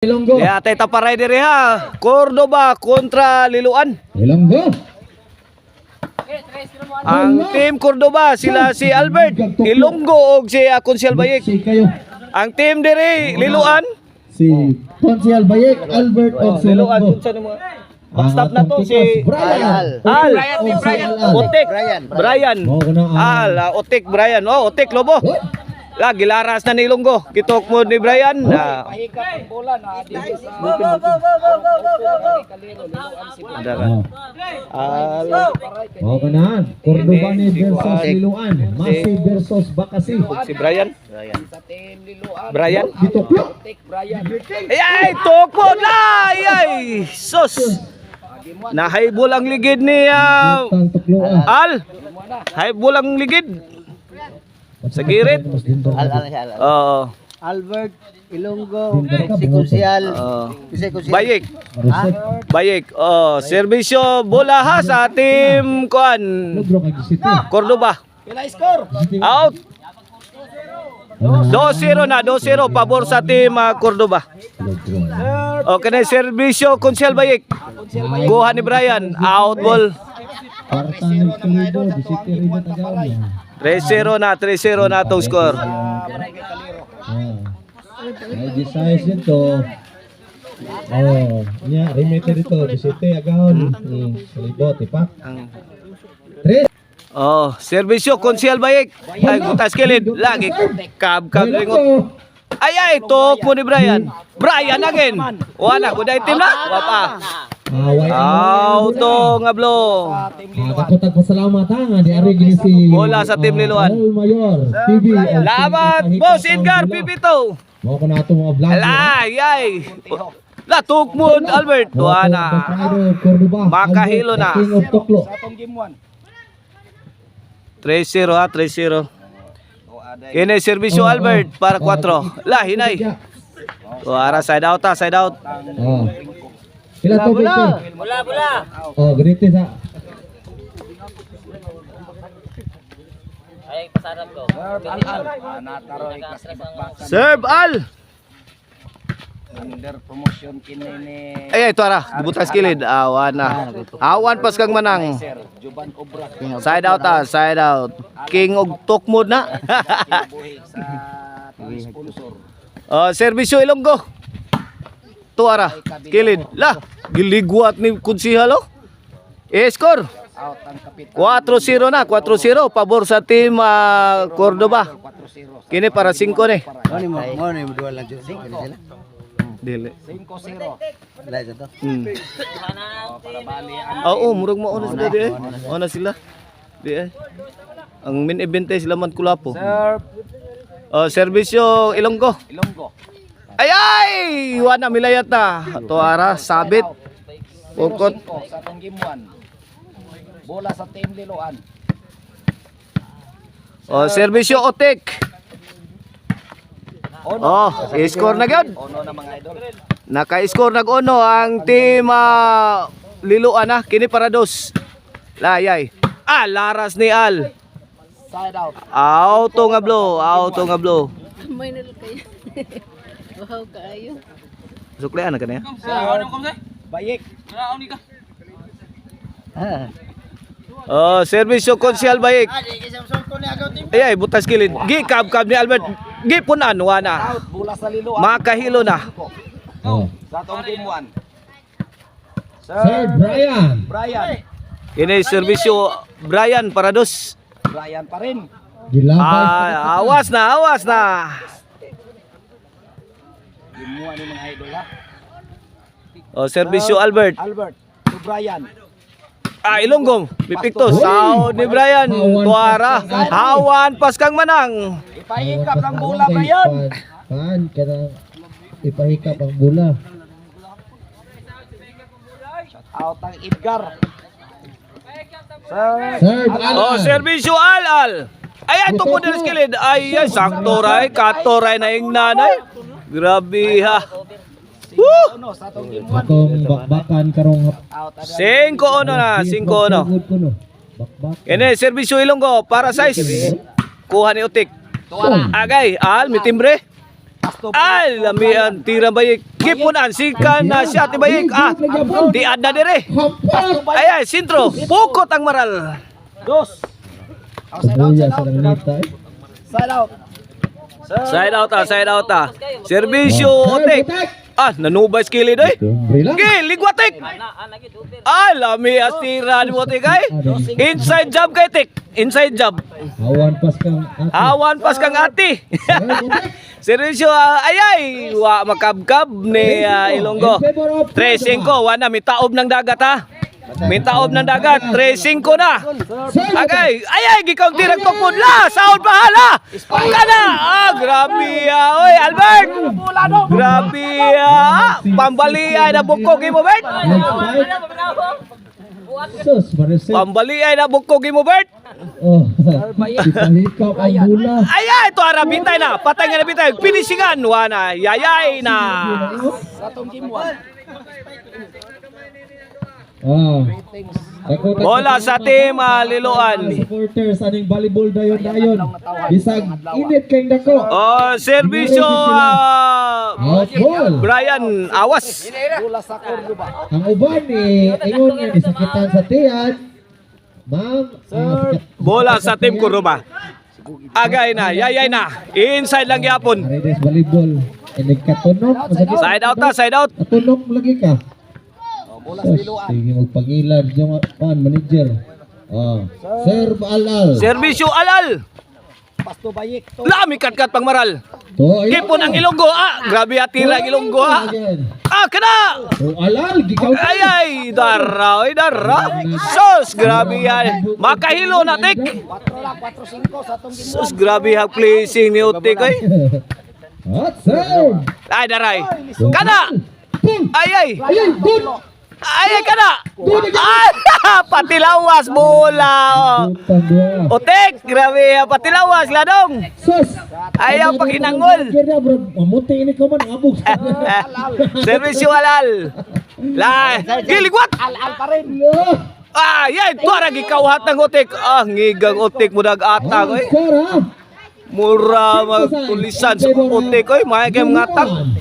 Ilonggo. Ya, tay taparay diri ha. Cordoba kontra Liloan. Ilonggo. Ang team Cordoba sila si Albert Ilonggo og si Konsyal Bayik. Si kayo. Ang team diri Liloan. Si Konsyal Bayik, Albert o Liloan Sulonggo. unsa nimo? Backstop na to si Brian. Al. Al. Otek. Brian. Al, Otek Brian. Oh, Otek Lobo. La gilaras na ni Ilonggo. Kitok mo ni Brian. Pahikap ang bola na dito sa Ada ka. Al. Mao kana. Cordoba ni versus Liloan. Masi versus Bakasi. Si Brian. sa team Liloan. Brian. Gituklo. Tek Brian. Ay, toko na! Ay, sus! Nahaybol ang ligid ni Tang tukloan. Al. Haybol ang ligid. Sa girit. Oo. Albert Ilonggo, Si Konsyal, Bayik. Bayik. Oh, serbisyo bola ha sa team kuan Lugro kay City. Cordoba. Pila score? Out. 2-0 na, 2-0 pabor sa team Cordoba. Okay na serbisyo Konsyal Bayik. Kuha ni Brian. Out ball. Kwarta ni Tulido, di City rin na tagaw. 3-0 na, 3-0 na itong score. Ay, di size nito. Oh, niya, remete dito, di City agawon. Salibot, ipa. 3. Oh, serbisyo Konsyal Bayik. Ay, butas kilid. Lagi kab lingot. Ay, tok mo ni Brian. Brian again. Wala, kuday team na. Wapa. Auto nga blo. Takot pasalamat ha, di ari gini si Bola sa team Liloan. Al Mayor, TV. Laban, Boss Edgar Pipito. Mo ko na ito mga vlog. Ay. Latok mo, Albert. Tuana. Makahilo na. King of Toklo. Sa atong game 1. 3-0 ha, 3-0. Kini serbisyo Albert para 4. La, hinay. Tuara side out ha, side out. Oh. Pila to Victor? Bola. Oh, ganito sa. Ay, pasarap ko. Al. Nataroy kasi bakbakan Serve Al. under promotion kini ni Ay, tuara. Dibutas kilid. Awan na. Awan pas kang manang. Sir Juban Obra. Side out ha, side out. King og talk mode na. Buhi sa ating sponsor. Oh, serbisyo Ilonggo. Tuara. Kilid. La, giligwat ni Kunsihalo. Score. Out ang kapitan. 4-0 na, 4-0 pabor sa team Cordoba. 4-0. Kini para 5 ni. mo ni dua lang sila. Dili. 5-0. Lain to. Para bali ang Oo, murag mo na sila di eh. Ona sila. Di eh. Ang main event ay sila man Kulapo. serve Oh, serbisyo Ilonggo. Ilonggo. Ay! Wala milayat na. Tuara, sabit. Pukot. 5 sa atong game 1. Bola sa team Liloan. Oh, serbisyo Otek. Oh, score na gyud. Ono na mga idol. Naka-score nag-ono ang team Liloan na. Kini para 2. Layay. Laras ni Al. Side out. Auto nga blow. May nalo kayo. Wow, kayo. Suklean na ka niya. Bayik. Oh, serbisyo Konsyal Bayik. Ay, butas kilid. Gi kab ni Albert. Gi punan wana. Out. Bola sa Liloan. Makahilo na. Oh. Sa atong game 1. Sir Brian. Brian. Ini serbisyo Brian para 2. Brian pa rin. Gilabay. Awas na. Gimuha ni mga idol ha. Oh, serbisyo Albert. Albert to Brian. Ilonggo. Pipikto. Sao ni Brian. Tuara. Hawan pas kang manang. Ipahikap ng bola Brian. Pan kada ipahikap ang bola. Out ang Edgar. Sir Oh, serbisyo Al. Ay, ito po din skilid. Ay, sakto ray. Kato ray na yung nanay. Grabe ha. Woo! Ano sa atong game 1. Atong bakbakan karong Out agad. 5-1 na. 5-1. Bakbak. Ini serbisyo Ilonggo para size. Kuha ni Utik. Tuara. Agay, Al, may timbre. Ay, lamian, tira bayik. Kipunan, si kana siya, ti bayik. Di ada dire. Hampas. Ay, ay, sintro. Pukot ang maral. Dos. Kuya sa langita eh. Side out. Side out ta. Servisyo, otek. Nanubay skilid eh. Tumbre lang. Okay, ligwatik. Ay, lami astira ni Botik ay. Inside job kay Tik. Inside job. Awan pas kang ate. Awan pas kang ati. Servisyo, ayay. Wa makabkab ni Ilonggo. 3-5, wana, may taob ng dagat ha. May taob ng dagat, 3-5 na. Agay, ayay, gikaw direct tokpod la. Sound bahala. Kana. Grabe oy, Albert. Grabe pambali ay na bukog mo, Bert. Sus, Maricel. Pambali ay na bukog mo, Bert. Oh, ipahikaw ang bula. Ayay, ito arabitay na. Patay nga na bitay. Pinisingan. Wana, yayay na. Sa tong game 1. Bola sa team Liloan. Supporters aning volleyball dayon. Bisag init kay dako. Oh, servisyo Out ball. Brian Awas. Bola sa Cordoba. Ang uban ni ingon nga gisakitan sa tiyan. Ma'am, Bola sa team Kuruba. Agay na, yayay na. Inside lang yapon. Aredes volleyball. Inig katunog. Side out ta, side out. Katunog lagi ka. Bola sa Sus, Liloan. sige magpangilan yung manager. Sir Alal. Servisyo alal. Pasto Bayik. Lami kat pang maral. To, Kipon ang Ilonggo. Grabe atira ang Ilonggo kana. To Alal, gikaw. Ayay, dara, Sus, grabe yan. Makahilo na, Tik. 4 lang, 4-5 sa tong game 1. Sus, grabe ang placing ni Utik, ay. Hot serve. Ay, daray. Kana. Boom. Ayay. Ayun, good. Ayay, kana. Ay, patilawas, bola. Utang dua. Utik, grabe, patilawas, ladong. Sus. Ayaw pag hinangol. Kira bro, mamuti ini ka man abog. Servisyo alal. La, giligwat. Al pa rin. Ayay, tuwara gikawhat ng Utik. Ngigang Utik mo dag-atang, ay. Score ha. Mura magpulisan sa Utik, ay. Maya kayo mga atang.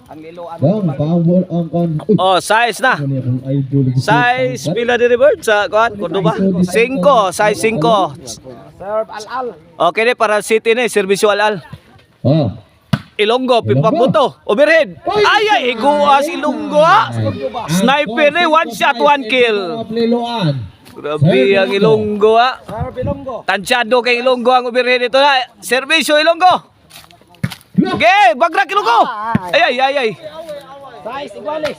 Ang Liloan. Bang, power ang kon. Oh, size na. Ano yung idol? Size pila di Bird sa kuan Cordoba? 5, size 5. Serve Al. Okay ni para City ni servisyo alal. Oh. Ilonggo pipaputo, overhead. Ay iguas Ilonggo. Sniper ni one shot one kill. Liloan. Grabe ang Ilonggo. Serve Ilonggo. Tansyado kay Ilonggo ang overhead ito na. Servisyo Ilonggo. Okay, bagrak Ilonggo. Ay. Size iguales.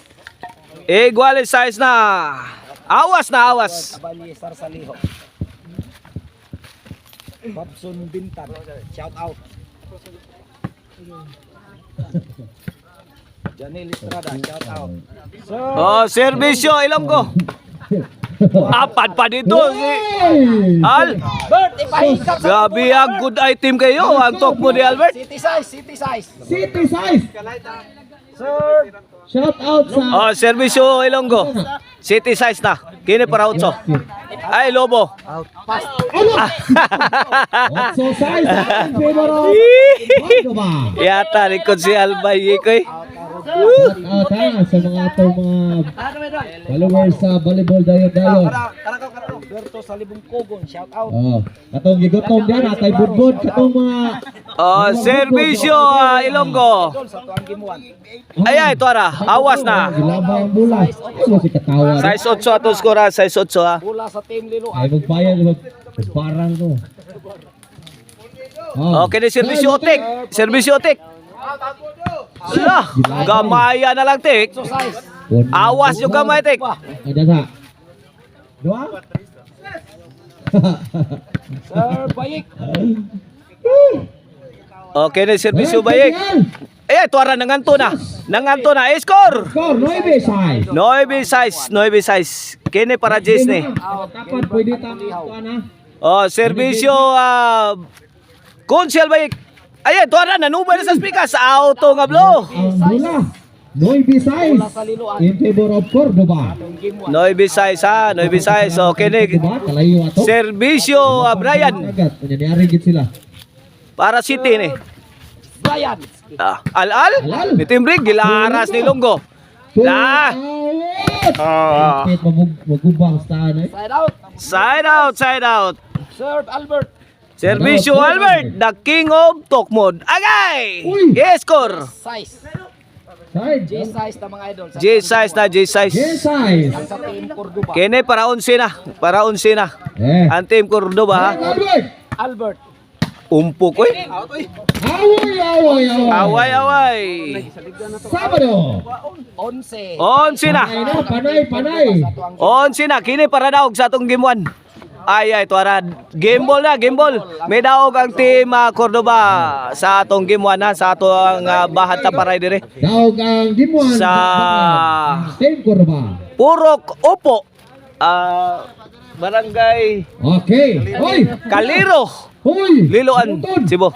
Iguales size na. Awas na awas. Abalisar Saliho. Babson Bintan. Shout out. Janel Estrada. Shout out. Oh, servisyo Ilonggo. Apat pa dito si Al. Bert, ipahingkap sa Grabe ang good item kayo. Ang talk mo ni Albert. City size. City size. Serve. Shout out sa Oh, servisyo Ilonggo. City size na. Kini para utso. Ay, Lobo. Pass. Otso size. Favor of Cordoba. Yata, likod si Albay ko eh. Shout out ha sa mga atong mga followers sa volleyball dayon. Alberto Salibong Kogon. Shout out. Oh, katong gigutom diyan atay budbud katong mga Oh, servisyo Ilonggo. Doon sa tuang game 1. Ay, tuara. Awas na. gilabay ang bola. Ano si katawa? Size 8 ato skora. Size 8 ha. Bola sa Team Liloan. Ay magbayad parang no. Okay, ni servisyo Otik. Servisyo Otik. Ala, gamaya na lang, Tik. Size. Awas yung gamay, Tik. Ada sa. Dua. Serve Bayik. Okay, ni servisyo Bayik. Ay, tuara nanganto na. Nanganto na. Score! Score 9 size. 9 size. Kini para Jace ni. Tapat pwede tama na. Oh, servisyo Konsyal Bayik. Ay, tuara nanubay na sa speaker sa auto nga blo. Ang bola 9 size in favor of Cordoba. 9 size ha, 9 size. Okay ni. Diba? Kalayo ato. Servisyo Brian Agad, kunyari gid sila. para City ni. Brian. Al-al? Al-al. Ni Team Rig, gilaras ni Ilonggo. La. Ah. Pit magubang sa eh. Side out. Side out, side out. Serve Albert. Servisyo Albert, the king of Tokmod. Agay! Uy! Yes, score. Size. Side. J-size na mga idol. Sa J-size na, J-size. Yes, size. Ang sa team Cordoba. Kene para 11 na. Para 11 na. Eh. Ang team Cordoba ha. Albert. Albert. Umpok eh. Away. Away. Sabado. 11. 11 na. Panay. 11 na. Kini para daog sa atong game 1. Ay, tuara. Game ball na, game ball. May daog ang team Cordoba sa atong game 1 ha. Sa atong bahata paray dire. Daog ang gimuan. Sa Team Cordoba. Purok Opo. Barangay Okay. Hoy. Kaliro. Hoy. Liloan, Sumutod. Cebu.